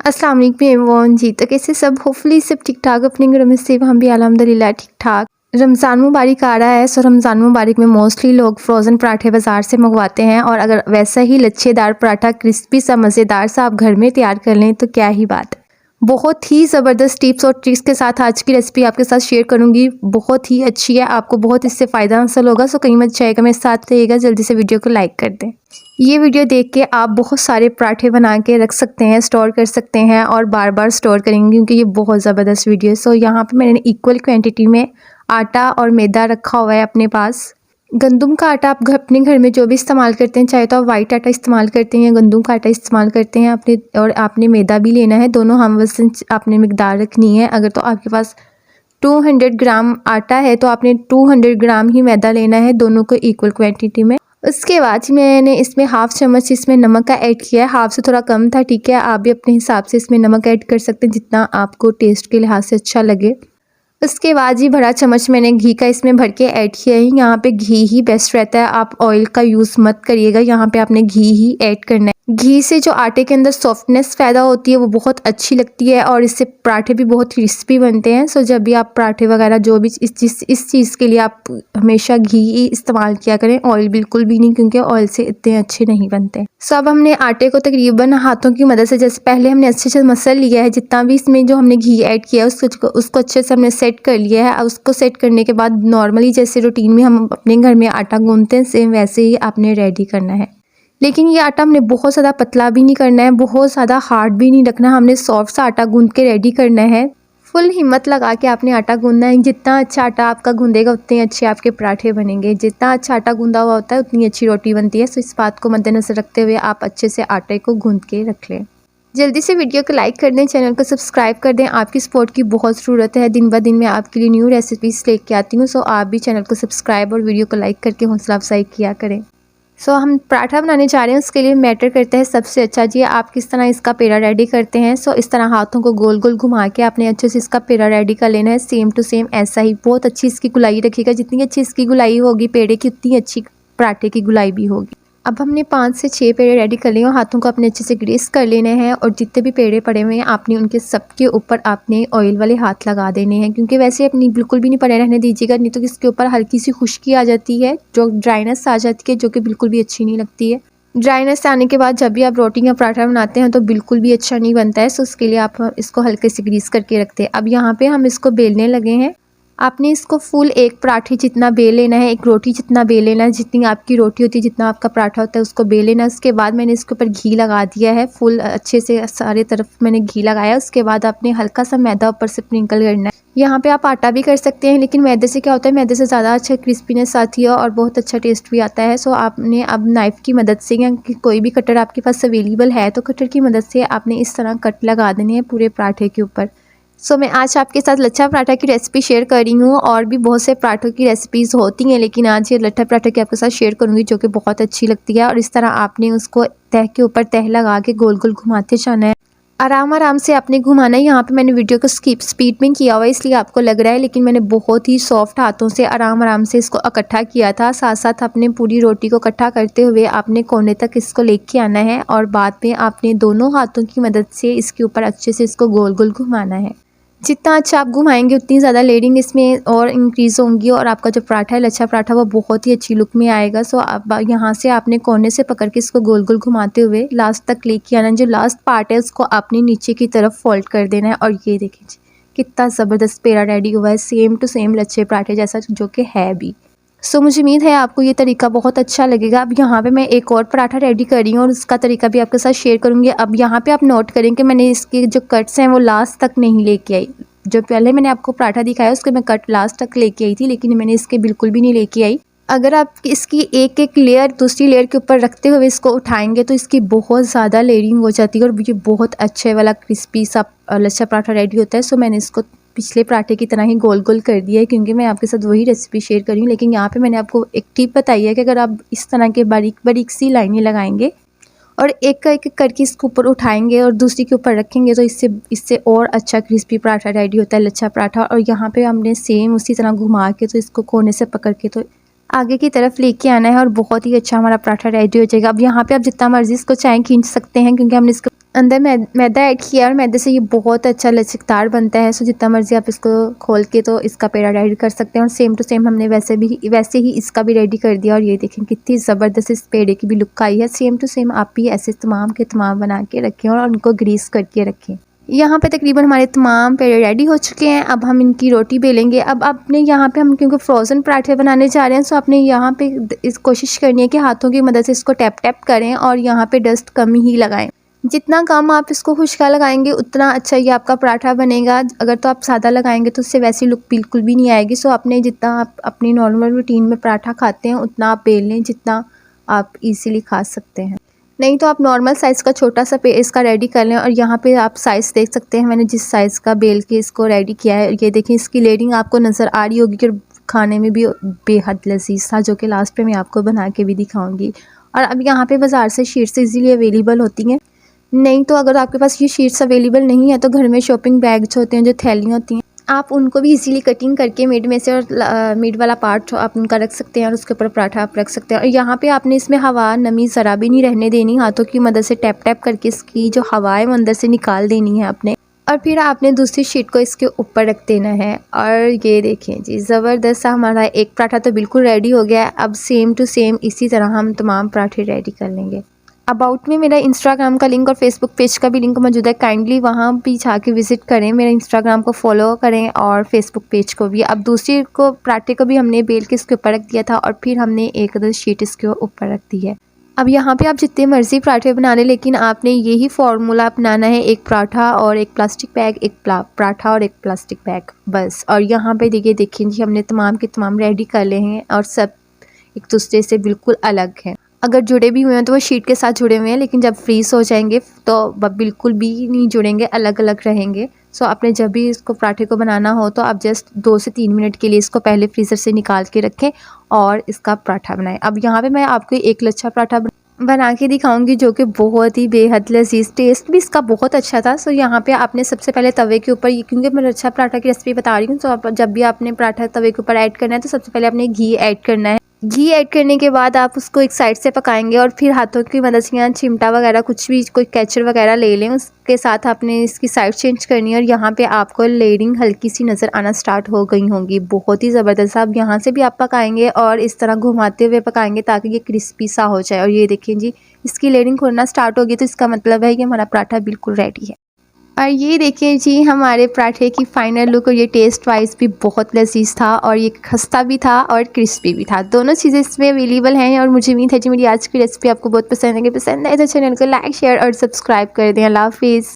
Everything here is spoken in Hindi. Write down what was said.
अस्सलाम वालेकुम एवरीवन जी। तो कैसे सब, होपफुली सब ठीक ठाक अपने घरों में से, हम भी अल्हम्दुलिल्लाह ठीक ठाक। रमज़ान मुबारक आ रहा है, सो रमज़ान मुबारक में मोस्टली लोग फ्रोज़न पराठे बाज़ार से मंगवाते हैं, और अगर वैसा ही लच्छेदार पराठा क्रिस्पी सा मज़ेदार सा आप घर में तैयार कर लें तो क्या ही बात है। बहुत ही ज़बरदस्त टिप्स और ट्रिक्स के साथ आज की रेसिपी आपके साथ शेयर करूंगी। बहुत ही अच्छी है, आपको बहुत इससे फ़ायदा हासिल होगा। सो कहीं मत जाएगा, मेरे साथ रहिएगा। जल्दी से वीडियो को लाइक कर दें। ये वीडियो देख के आप बहुत सारे पराठे बना के रख सकते हैं, स्टोर कर सकते हैं और बार बार स्टोर करेंगे, क्योंकि ये बहुत ज़बरदस्त वीडियो है। सो यहाँ पे मैंने इक्वल क्वांटिटी में आटा और मैदा रखा हुआ है अपने पास। गंदम का आटा आप अपने घर में जो भी इस्तेमाल करते हैं, चाहे तो आप वाइट आटा इस्तेमाल करते हैं या गंदम का आटा इस्तेमाल करते हैं अपने, और आपने मैदा भी लेना है। दोनों हम वजन आपने मिकदार रखनी है। अगर तो आपके पास 200 ग्राम आटा है तो आपने 200 ग्राम ही मैदा लेना है, दोनों को इक्वल क्वांटिटी में। उसके बाद मैंने इसमें हाफ़ चम्मच इसमें नमक का ऐड किया है। हाफ़ से थोड़ा कम था, ठीक है, आप भी अपने हिसाब से इसमें नमक ऐड कर सकते हैं जितना आपको टेस्ट के लिहाज से अच्छा लगे। उसके बाद ही बड़ा चम्मच मैंने घी का इसमें भर के ऐड किया है। यहाँ पे घी ही बेस्ट रहता है, आप ऑयल का यूज़ मत करिएगा। यहाँ पे आपने घी ही ऐड करना है। घी से जो आटे के अंदर सॉफ्टनेस पैदा होती है वो बहुत अच्छी लगती है, और इससे पराठे भी बहुत क्रिस्पी बनते हैं। सो जब भी आप पराठे वगैरह जो भी इस चीज़ के लिए आप हमेशा घी ही इस्तेमाल किया करें, ऑयल बिल्कुल भी नहीं, क्योंकि ऑयल से इतने अच्छे नहीं बनते। सो अब हमने आटे को तकरीबन हाथों की मदद से, जैसे पहले हमने अच्छे से मसल लिया है, जितना भी इसमें जो हमने घी ऐड किया है उसको अच्छे से हमने सेट कर लिया है। अब उसको सेट करने के बाद नॉर्मली जैसे रूटीन में हम अपने घर में आटा गूंथते हैं, सेम वैसे ही आपने रेडी करना है। लेकिन ये आटा हमने बहुत ज़्यादा पतला भी नहीं करना है, बहुत ज़्यादा हार्ड भी नहीं रखना, हमने सॉफ्ट सा आटा गूंथ के रेडी करना है। फुल हिम्मत लगा के आपने आटा गूंदना है। जितना अच्छा आटा आपका गूंदेगा उतने अच्छे आपके पराठे बनेंगे। जितना अच्छा आटा गूंदा हुआ होता है उतनी अच्छी रोटी बनती है। सो इस बात को मद्देनजर रखते हुए आप अच्छे से आटे को गूंद के रख लें। जल्दी से वीडियो को लाइक कर दें, चैनल को सब्सक्राइब कर दें। आपकी सपोर्ट की बहुत ज़रूरत है। दिन ब दिन मैं आपके लिए न्यू रेसिपीज़ लेके आती हूँ। सो आप भी चैनल को सब्सक्राइब और वीडियो को लाइक करके हौसला अफजाई किया करें। सो हम पराठा बनाने जा रहे हैं, उसके लिए मैटर करता है सबसे अच्छा जी आप किस तरह इसका पेड़ा रेडी करते हैं। सो इस तरह हाथों को गोल गोल घुमा के आपने अच्छे से इसका पेड़ा रेडी कर लेना है। सेम टू सेम ऐसा ही बहुत अच्छी इसकी गुलाई रखिएगा। जितनी अच्छी इसकी गुलाई होगी पेड़े की, उतनी अच्छी पराठे की गुलाई भी होगी। अब हमने 5 से 6 पेड़े रेडी कर लिए और हाथों को अपने अच्छे से ग्रीस कर लेने हैं, और जितने भी पेड़े पड़े हुए हैं आपने उनके सबके ऊपर आपने ऑयल वाले हाथ लगा देने हैं, क्योंकि वैसे अपनी बिल्कुल भी नहीं पड़े रहने दीजिएगा, नहीं तो इसके ऊपर हल्की सी खुश्की आ जाती है, जो ड्राइनेस आ जाती है, जो कि बिल्कुल भी अच्छी नहीं लगती है। ड्राइनेस आने के बाद जब भी आप रोटी या पराठा बनाते हैं तो बिल्कुल भी अच्छा नहीं बनता है। सो उसके लिए आप इसको हल्के से ग्रीस करके रखते हैं। अब यहाँ पे हम इसको बेलने लगे हैं। आपने इसको फुल एक पराठे जितना बेल लेना है, एक रोटी जितना बेल लेना है। जितनी आपकी रोटी होती है, जितना आपका पराठा होता है, उसको बेल लेना है। उसके बाद मैंने इसके ऊपर घी लगा दिया है, फुल अच्छे से सारे तरफ मैंने घी लगाया। उसके बाद आपने हल्का सा मैदा ऊपर से स्प्रिंकल करना है। यहाँ पे आप आटा भी कर सकते हैं, लेकिन मैदे से क्या होता है, मैदे से ज़्यादा अच्छा क्रिस्पीनेस आती है और बहुत अच्छा टेस्ट भी आता है। सो आपने अब नाइफ़ की मदद से या कोई भी कटर आपके पास अवेलेबल है तो कटर की मदद से आपने इस तरह कट लगा देने हैं पूरे पराठे के ऊपर। सो मैं आज आपके साथ लच्छा पराठा की रेसिपी शेयर कर रही हूँ। और भी बहुत से पराठों की रेसिपीज़ होती हैं, लेकिन आज ये लच्छा पराठा की आपके साथ शेयर करूँगी, जो कि बहुत अच्छी लगती है। और इस तरह आपने उसको तह के ऊपर तह लगा के गोल गोल घुमाते जाना है, आराम आराम से आपने घुमाना है। यहाँ पे मैंने वीडियो को स्पीड में किया हुआ है, इसलिए आपको लग रहा है, लेकिन मैंने बहुत ही सॉफ्ट हाथों से आराम आराम से इसको इकट्ठा किया था। साथ साथ अपने पूरी रोटी को इकट्ठा करते हुए आपने कोने तक इसको लेके आना है, और बाद में आपने दोनों हाथों की मदद से इसके ऊपर अच्छे से इसको गोल गोल घुमाना है। जितना अच्छा आप घुमाएंगे उतनी ज़्यादा लेयरिंग इसमें और इंक्रीज़ होंगी, और आपका जो पराठा है लच्छा पराठा वो बहुत ही अच्छी लुक में आएगा। सो अब यहाँ से आपने कोने से पकड़ के इसको गोल गोल घुमाते हुए लास्ट तक लेके आना। जो लास्ट पार्ट है उसको आपने नीचे की तरफ फोल्ड कर देना है, और ये देखिए कितना ज़बरदस्त पेड़ा रेडी हुआ है, सेम टू सेम लच्छे पराठे जैसा, जो कि है भी। सो मुझे उम्मीद है आपको ये तरीका बहुत अच्छा लगेगा। अब यहाँ पे मैं एक और पराठा रेडी कर रही हूँ और उसका तरीका भी आपके साथ शेयर करूँगी। अब यहाँ पे आप नोट करें कि मैंने इसके जो कट्स हैं वो लास्ट तक नहीं लेके आई। जो पहले मैंने आपको पराठा दिखाया उसके मैं कट लास्ट तक लेके आई थी, लेकिन मैंने इसके बिल्कुल भी नहीं लेके आई। अगर आप इसकी एक एक लेयर दूसरी लेयर के ऊपर रखते हुए इसको उठाएंगे तो इसकी बहुत ज़्यादा लेयरिंग हो जाती है, और ये बहुत अच्छे वाला क्रिस्पी सा लच्छा पराठा रेडी होता है। सो मैंने इसको पिछले पराठे की तरह ही गोल गोल कर दिया है, क्योंकि मैं आपके साथ वही रेसिपी शेयर करी हूँ। लेकिन यहाँ पे मैंने आपको एक टिप बताई है कि अगर आप इस तरह के बारीक बारीक सी लाइनें लगाएंगे और एक एक करके इसके ऊपर उठाएंगे और दूसरी के ऊपर रखेंगे तो इससे और अच्छा क्रिस्पी पराठा रेडी होता है, लच्छा पराठा। और यहाँ पे हमने सेम उसी तरह घुमा के तो इसको कोने से पकड़ के तो आगे की तरफ लेके आना है, और बहुत ही अच्छा हमारा पराठा रेडी हो जाएगा। अब यहाँ पे आप जितना मर्जी इसको चाहें खींच सकते हैं, क्योंकि हमने इसको अंदर मैदा ऐड किया और मैदे से ये बहुत अच्छा लचकदार बनता है। सो जितना मर्ज़ी आप इसको खोल के तो इसका पेड़ा रेडी कर सकते हैं और सेम टू सेम हमने वैसे ही इसका भी रेडी कर दिया। और ये देखें कितनी ज़बरदस्त इस पेड़े की भी लुक आई है। सेम टू सेम आप भी ऐसे तमाम के तमाम बना के रखें और उनको ग्रीस करके रखें। यहाँ पे तकरीबन हमारे तमाम पेड़े रेडी हो चुके हैं। अब हम इनकी रोटी बेलेंगे। अब आपने यहाँ पे हम क्योंकि फ्रोज़न पराठे बनाने जा रहे हैं, सो आपने यहाँ पे इस कोशिश करनी है कि हाथों की मदद से इसको टैप टैप करें और यहाँ पे डस्ट कम ही लगाएं। जितना कम आप इसको खुश्का लगाएंगे उतना अच्छा ये आपका पराठा बनेगा। अगर तो आप सादा लगाएंगे तो उससे वैसी लुक बिल्कुल भी नहीं आएगी। सो आपने जितना आप अपनी नॉर्मल रूटीन में पराठा खाते हैं उतना आप बेल लें जितना आप इजीली खा सकते हैं। नहीं तो आप नॉर्मल साइज़ का छोटा सा इसका रेडी कर लें। और यहाँ पे आप साइज़ देख सकते हैं मैंने जिस साइज़ का बेल के इसको रेडी किया है। ये देखें इसकी लेयरिंग आपको नज़र आ रही होगी कि खाने में भी बेहद लजीज था, जो कि लास्ट पे मैं आपको बना के भी दिखाऊंगी। और अब यहाँ पे बाज़ार से शीट्स इजीली अवेलेबल होती हैं। नहीं तो अगर आपके पास ये शीट्स अवेलेबल नहीं है तो घर में शॉपिंग बैग्स होते हैं, जो थैलियाँ होती हैं, आप उनको भी इजीली कटिंग करके मिड में से और मिड वाला पार्ट आप उनका रख सकते हैं और उसके ऊपर पराठा आप रख सकते हैं। और यहाँ पे आपने इसमें हवा नमी ज़रा भी नहीं रहने देनी। हाथों की मदद से टैप टैप करके इसकी जो हवा है वो अंदर से निकाल देनी है आपने। और फिर आपने दूसरी शीट को इसके ऊपर रख देना है। और ये देखें जी ज़बरदस्त सा हमारा एक पराठा तो बिल्कुल रेडी हो गया है। अब सेम टू सेम इसी तरह हम तमाम पराठे रेडी कर लेंगे। अबाउट में मेरा इंस्टाग्राम का लिंक और फेसबुक पेज का भी लिंक मौजूद है। काइंडली वहाँ भी जाके विज़िट करें, मेरे इंस्टाग्राम को फॉलो करें और फेसबुक पेज को भी। अब दूसरी को पराठे को भी हमने बेल के इसके ऊपर रख दिया था और फिर हमने एक अदर शीट इसके ऊपर रख दी है। अब यहाँ पे आप जितने मर्ज़ी पराठे बना लें, लेकिन आपने यही फार्मूला अपनाना है, एक पराठा और एक प्लास्टिक बैग, एक पराठा और एक प्लास्टिक बैग, बस। और यहाँ पे देखिए जी हमने तमाम के तमाम रेडी कर ले हैं और सब एक दूसरे से बिल्कुल अलग हैं। अगर जुड़े भी हुए हैं तो वो शीट के साथ जुड़े हुए हैं, लेकिन जब फ्रीज़ हो जाएंगे तो बिल्कुल भी नहीं जुड़ेंगे, अलग अलग रहेंगे। सो आपने जब भी इसको पराठे को बनाना हो तो आप जस्ट 2 से 3 मिनट के लिए इसको पहले फ्रीज़र से निकाल के रखें और इसका पराठा बनाएं। अब यहाँ पे मैं आपको एक लच्छा पराठा बना के दिखाऊंगी, जो कि बहुत ही बेहद लजीज, टेस्ट भी इसका बहुत अच्छा था। सो यहाँ पे आपने सबसे पहले तवे के ऊपर, क्योंकि मैं लच्छा पराठा की रेसिपी बता रही हूँ, तो आप जब भी आपने पराठा तवे के ऊपर ऐड करना है तो सबसे पहले आपने घी ऐड करना है। घी ऐड करने के बाद आप उसको एक साइड से पकाएंगे और फिर हाथों की मदद से, यहाँ चिमटा वगैरह कुछ भी कोई कैचर वगैरह ले लें, उसके साथ आपने इसकी साइड चेंज करनी है। और यहाँ पे आपको लेयरिंग हल्की सी नज़र आना स्टार्ट हो गई होंगी, बहुत ही ज़बरदस्त। अब यहाँ से भी आप पकाएंगे और इस तरह घुमाते हुए पकाएंगे ताकि ये क्रिस्पी सा हो जाए। और ये देखिए जी इसकी लेयरिंग खोलना स्टार्ट होगी तो इसका मतलब है कि हमारा पराठा बिल्कुल रेडी है। और ये देखिए जी हमारे पराठे की फाइनल लुक, और ये टेस्ट वाइज भी बहुत लजीज था और ये खस्ता भी था और क्रिस्पी भी था, दोनों चीज़ें इसमें अवेलेबल हैं। और मुझे उम्मीद है जी मेरी आज की रेसिपी आपको बहुत पसंद है। पसंद आए तो चैनल को लाइक शेयर और सब्सक्राइब कर दें। अल्लाह हाफिज़।